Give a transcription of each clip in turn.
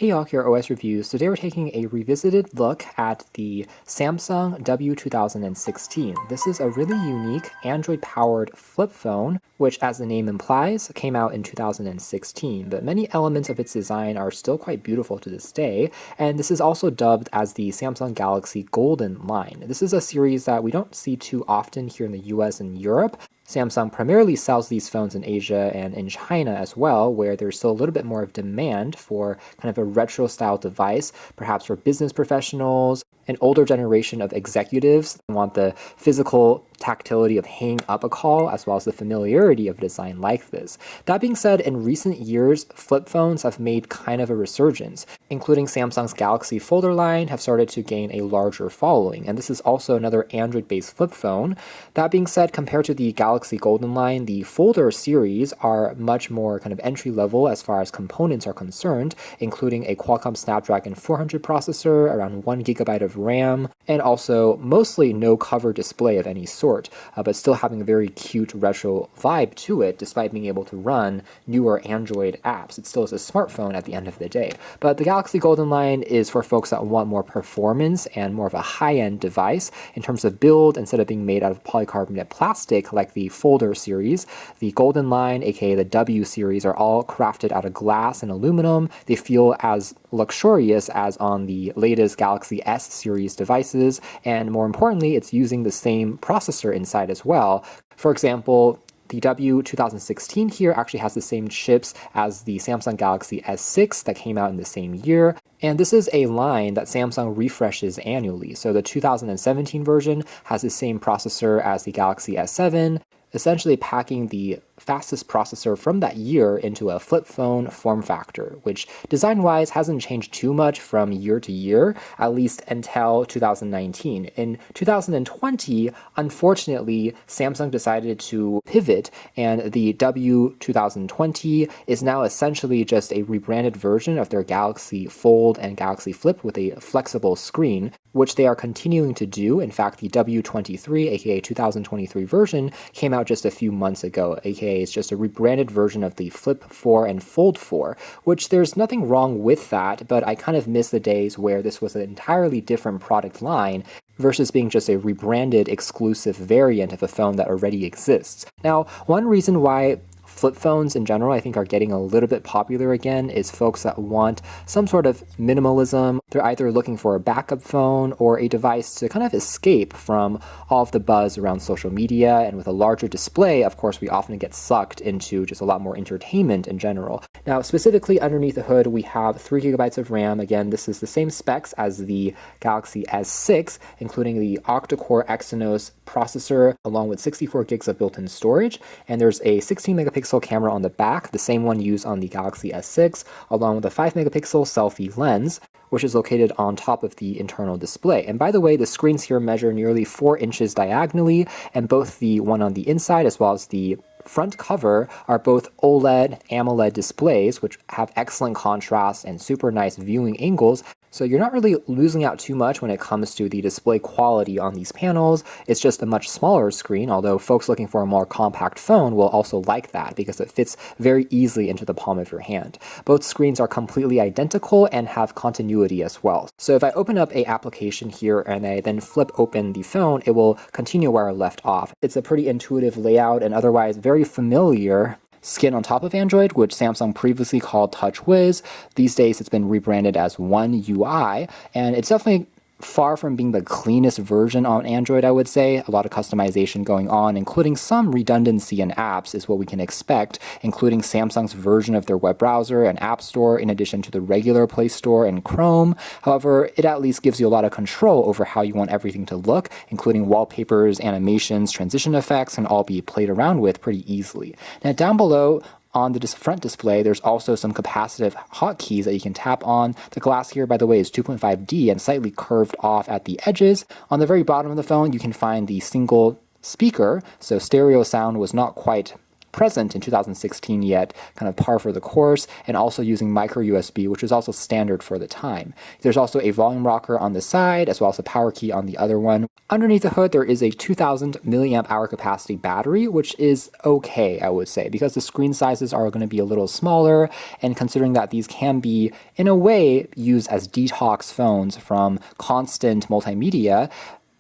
Hey y'all, here are OS Reviews. Today we're taking a revisited look at the Samsung W2016. This is a really unique Android-powered flip phone, which as the name implies, came out in 2016. But many elements of its design are still quite beautiful to this day, and this is also dubbed as the Samsung Galaxy Golden line. This is a series that we don't see too often here in the US and Europe. Samsung primarily sells these phones in Asia and in China as well, where there's still a little bit more of demand for kind of a retro style device, perhaps for business professionals, an older generation of executives who want the physical tactility of hanging up a call, as well as the familiarity of a design like this. That being said, in recent years, flip phones have made kind of a resurgence, including Samsung's Galaxy Folder line have started to gain a larger following, and this is also another Android-based flip phone. That being said, compared to the Galaxy Golden line, the Folder series are much more kind of entry-level as far as components are concerned, including a Qualcomm Snapdragon 400 processor, around 1GB of RAM, and also mostly no cover display of any sort. But still having a very cute retro vibe to it, despite being able to run newer Android apps. It still is a smartphone at the end of the day. But the Galaxy Golden line is for folks that want more performance and more of a high-end device in terms of build. Instead of being made out of polycarbonate plastic like the Folder series, the Golden line, aka the W series, are all crafted out of glass and aluminum. They feel as luxurious as on the latest Galaxy S series devices, and more importantly, it's using the same processor inside as well. For example, the W2016 here actually has the same chips as the Samsung Galaxy S6 that came out in the same year. And this is a line that Samsung refreshes annually. So the 2017 version has the same processor as the Galaxy S7, essentially packing the fastest processor from that year into a flip phone form factor, which design-wise hasn't changed too much from year to year, at least until 2019. In 2020, unfortunately, Samsung decided to pivot, and the W2020 is now essentially just a rebranded version of their Galaxy Fold and Galaxy Flip with a flexible screen, which they are continuing to do. In fact, the W23, aka 2023 version, came out just a few months ago, aka it's just a rebranded version of the Flip 4 and Fold 4, which there's nothing wrong with that, but I kind of miss the days where this was an entirely different product line versus being just a rebranded exclusive variant of a phone that already exists. Now, one reason why flip phones in general, I think, are getting a little bit popular again is folks that want some sort of minimalism. They're either looking for a backup phone or a device to kind of escape from all of the buzz around social media, and with a larger display, of course, we often get sucked into just a lot more entertainment in general. Now, specifically underneath the hood, we have 3GB of RAM. Again, this is the same specs as the Galaxy S6, including the octa-core Exynos processor, along with 64GB of built-in storage, and there's a 16-megapixel camera on the back, the same one used on the Galaxy S6, along with a 5-megapixel selfie lens, which is located on top of the internal display. And by the way, the screens here measure nearly 4 inches diagonally, and both the one on the inside as well as the front cover are both OLED, AMOLED displays, which have excellent contrast and super nice viewing angles. So you're not really losing out too much when it comes to the display quality on these panels. It's just a much smaller screen, although folks looking for a more compact phone will also like that because it fits very easily into the palm of your hand. Both screens are completely identical and have continuity as well. So if I open up an application here and I then flip open the phone, it will continue where I left off. It's a pretty intuitive layout and otherwise very familiar skin on top of Android, which Samsung previously called TouchWiz. These days it's been rebranded as One UI, and it's definitely far from being the cleanest version on Android, I would say. A lot of customization going on, including some redundancy in apps is what we can expect, including Samsung's version of their web browser and app store in addition to the regular Play Store and Chrome. However, it at least gives you a lot of control over how you want everything to look, including wallpapers, animations, transition effects, can all be played around with pretty easily. Now down below, on the front display, there's also some capacitive hotkeys that you can tap on. The glass here, by the way, is 2.5D and slightly curved off at the edges. On the very bottom of the phone, you can find the single speaker, so stereo sound was not quite present in 2016 yet, kind of par for the course, and also using micro USB, which was also standard for the time. There's also a volume rocker on the side, as well as a power key on the other one. Underneath the hood, there is a 2000 milliamp hour capacity battery, which is okay, I would say, because the screen sizes are going to be a little smaller, and considering that these can be, in a way, used as detox phones from constant multimedia,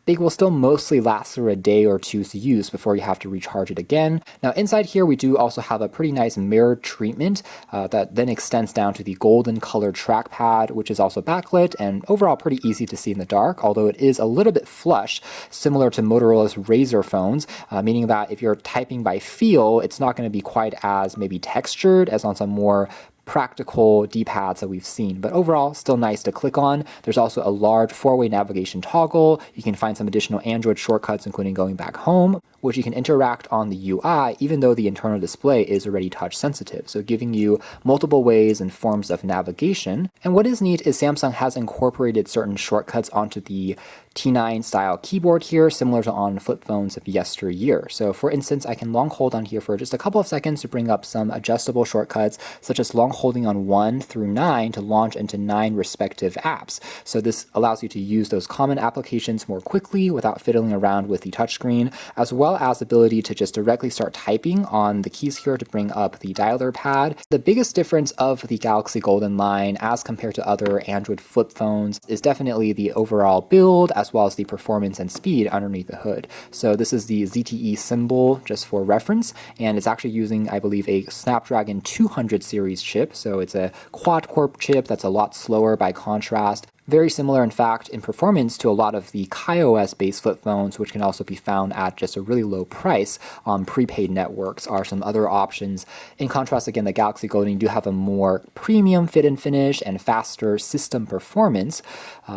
they will still mostly last through a day or two's use before you have to recharge it again. Now inside here we do also have a pretty nice mirror treatment that then extends down to the golden colored trackpad, which is also backlit and overall pretty easy to see in the dark, although it is a little bit flush, similar to Motorola's Razr phones, meaning that if you're typing by feel, it's not going to be quite as maybe textured as on some more practical D-pads that we've seen, but overall still nice to click on. There's also a large 4-way navigation toggle. You can find some additional Android shortcuts, including going back home, which you can interact on the UI even though the internal display is already touch sensitive, so giving you multiple ways and forms of navigation. And what is neat is Samsung has incorporated certain shortcuts onto the T9 style keyboard here, similar to on flip phones of yesteryear. So for instance, I can long hold on here for just a couple of seconds to bring up some adjustable shortcuts, such as long holding on 1 through 9 to launch into 9 respective apps. So this allows you to use those common applications more quickly without fiddling around with the touchscreen, as well as the ability to just directly start typing on the keys here to bring up the dialer pad. The biggest difference of the Galaxy Golden line as compared to other Android flip phones is definitely the overall build, as well as the performance and speed underneath the hood. So this is the ZTE symbol just for reference, and it's actually using, I believe, a Snapdragon 200 series chip. So it's a quad-core chip that's a lot slower by contrast. Very similar, in fact, in performance to a lot of the KaiOS based flip phones, which can also be found at just a really low price on prepaid networks, are some other options. In contrast, again, the Galaxy Golden do have a more premium fit and finish and faster system performance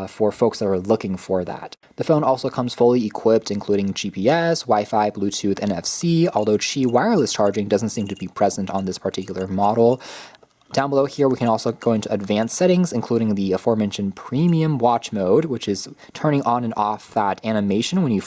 for folks that are looking for that. The phone also comes fully equipped, including GPS, Wi-Fi, Bluetooth, NFC, although Qi wireless charging doesn't seem to be present on this particular model. Down below here, we can also go into advanced settings, including the aforementioned premium watch mode, which is turning on and off that animation when you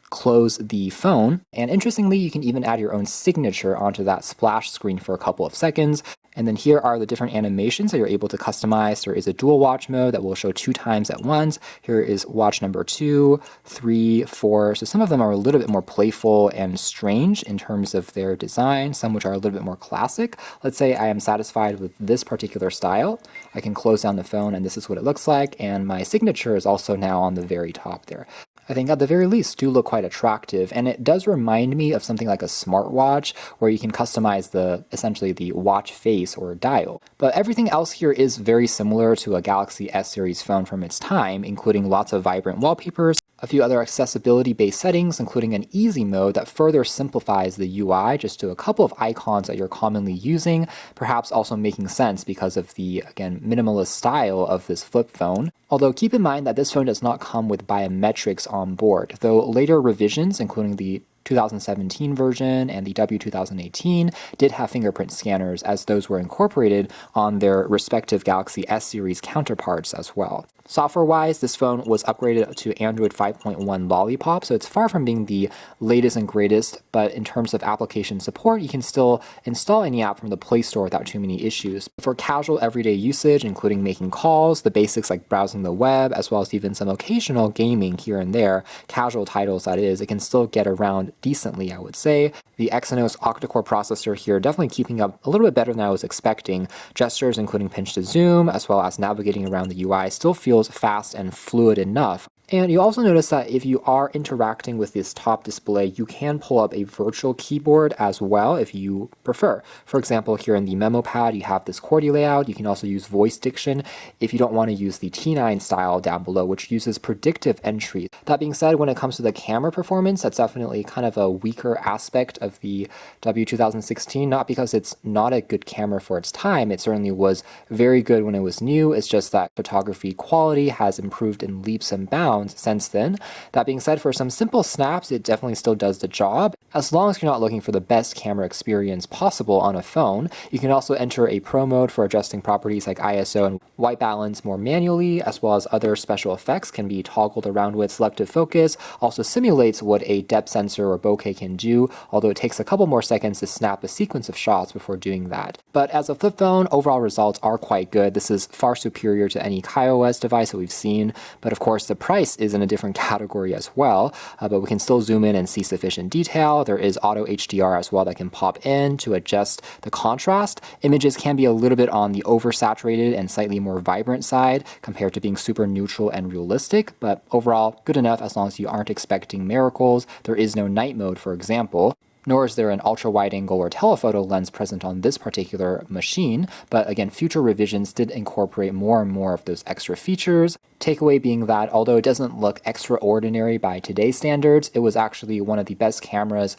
close the phone. And interestingly, you can even add your own signature onto that splash screen for a couple of seconds. And then here are the different animations that you're able to customize. There is a dual watch mode that will show 2 times at once. Here is watch number 2, 3, 4. So some of them are a little bit more playful and strange in terms of their design, some which are a little bit more classic. Let's say I am satisfied with this particular style. I can close down the phone and this is what it looks like. And my signature is also now on the very top there. I think at the very least do look quite attractive, and it does remind me of something like a smartwatch where you can customize essentially the watch face or dial. But everything else here is very similar to a Galaxy S series phone from its time, including lots of vibrant wallpapers, a few other accessibility-based settings, including an easy mode that further simplifies the UI just to a couple of icons that you're commonly using, perhaps also making sense because of the, again, minimalist style of this flip phone. Although keep in mind that this phone does not come with biometrics on board, though later revisions, including the 2017 version and the W2018 did have fingerprint scanners, as those were incorporated on their respective Galaxy S series counterparts as well. Software-wise, this phone was upgraded to Android 5.1 Lollipop, so it's far from being the latest and greatest, but in terms of application support, you can still install any app from the Play Store without too many issues. For casual everyday usage, including making calls, the basics like browsing the web, as well as even some occasional gaming here and there, casual titles that is, it can still get around decently, I would say. The Exynos octa-core processor here definitely keeping up a little bit better than I was expecting. Gestures including pinch to zoom, as well as navigating around the UI still feels fast and fluid enough. And you also notice that if you are interacting with this top display, you can pull up a virtual keyboard as well if you prefer. For example, here in the memo pad, you have this QWERTY layout. You can also use voice diction if you don't want to use the T9 style down below, which uses predictive entry. That being said, when it comes to the camera performance, that's definitely kind of a weaker aspect of the W2016, not because it's not a good camera for its time. It certainly was very good when it was new. It's just that photography quality has improved in leaps and bounds phones since then. That being said, for some simple snaps, it definitely still does the job. As long as you're not looking for the best camera experience possible on a phone, you can also enter a pro mode for adjusting properties like ISO and white balance more manually, as well as other special effects can be toggled around with selective focus. Also simulates what a depth sensor or bokeh can do, although it takes a couple more seconds to snap a sequence of shots before doing that. But as a flip phone, overall results are quite good. This is far superior to any KaiOS device that we've seen, but of course the price is in a different category as well, but we can still zoom in and see sufficient detail. There is auto HDR as well that can pop in to adjust the contrast. Images can be a little bit on the oversaturated and slightly more vibrant side compared to being super neutral and realistic, but overall good enough as long as you aren't expecting miracles. There is no night mode, for example, nor is there an ultra-wide-angle or telephoto lens present on this particular machine, but again, future revisions did incorporate more and more of those extra features. Takeaway being that although it doesn't look extraordinary by today's standards, it was actually one of the best cameras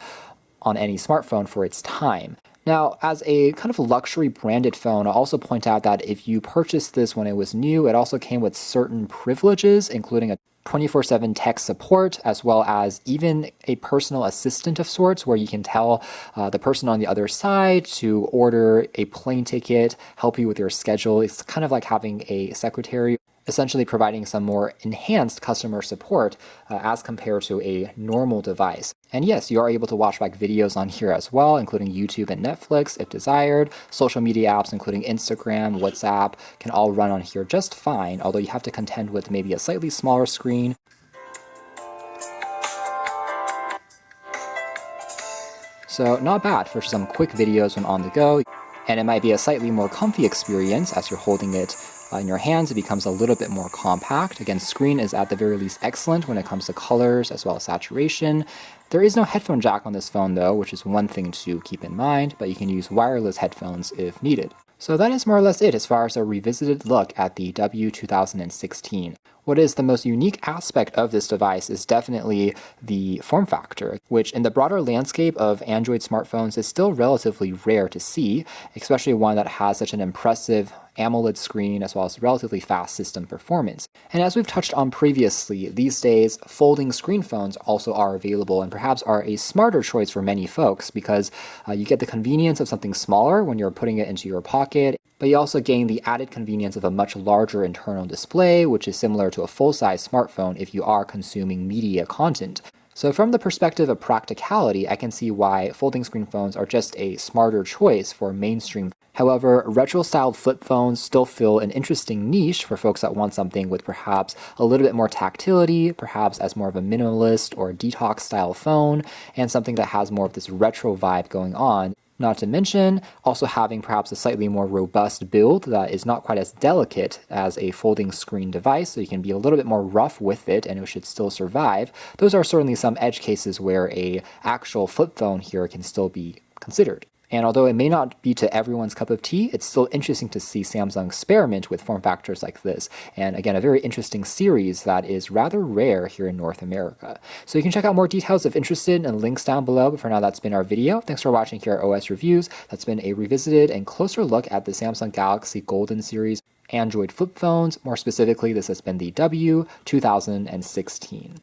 on any smartphone for its time. Now, as a kind of luxury branded phone, I'll also point out that if you purchased this when it was new, it also came with certain privileges, including a 24/7 tech support, as well as even a personal assistant of sorts where you can tell the person on the other side to order a plane ticket, help you with your schedule. It's kind of like having a secretary, essentially providing some more enhanced customer support as compared to a normal device. And yes, you are able to watch back videos on here as well, including YouTube and Netflix if desired. Social media apps, including Instagram, WhatsApp, can all run on here just fine, although you have to contend with maybe a slightly smaller screen. So not bad for some quick videos when on the go, and it might be a slightly more comfy experience as you're holding it in your hands. It becomes a little bit more compact. Again, screen is at the very least excellent when it comes to colors as well as saturation. There is no headphone jack on this phone though, which is one thing to keep in mind, but you can use wireless headphones if needed. So that is more or less it as far as a revisited look at the W2016. What is the most unique aspect of this device is definitely the form factor, which in the broader landscape of Android smartphones is still relatively rare to see, especially one that has such an impressive AMOLED screen as well as relatively fast system performance. And as we've touched on previously, these days folding screen phones also are available and perhaps are a smarter choice for many folks because you get the convenience of something smaller when you're putting it into your pocket, but you also gain the added convenience of a much larger internal display, which is similar to a full-size smartphone if you are consuming media content. So from the perspective of practicality, I can see why folding screen phones are just a smarter choice for mainstream. However, retro-styled flip phones still fill an interesting niche for folks that want something with perhaps a little bit more tactility, perhaps as more of a minimalist or detox-style phone, and something that has more of this retro vibe going on. Not to mention, also having perhaps a slightly more robust build that is not quite as delicate as a folding screen device, so you can be a little bit more rough with it and it should still survive. Those are certainly some edge cases where a actual flip phone here can still be considered. And although it may not be to everyone's cup of tea, it's still interesting to see Samsung experiment with form factors like this. And again, a very interesting series that is rather rare here in North America. So you can check out more details if interested and links down below. But for now, that's been our video. Thanks for watching here at OS Reviews. That's been a revisited and closer look at the Samsung Galaxy Golden Series Android flip phones. More specifically, this has been the W2016.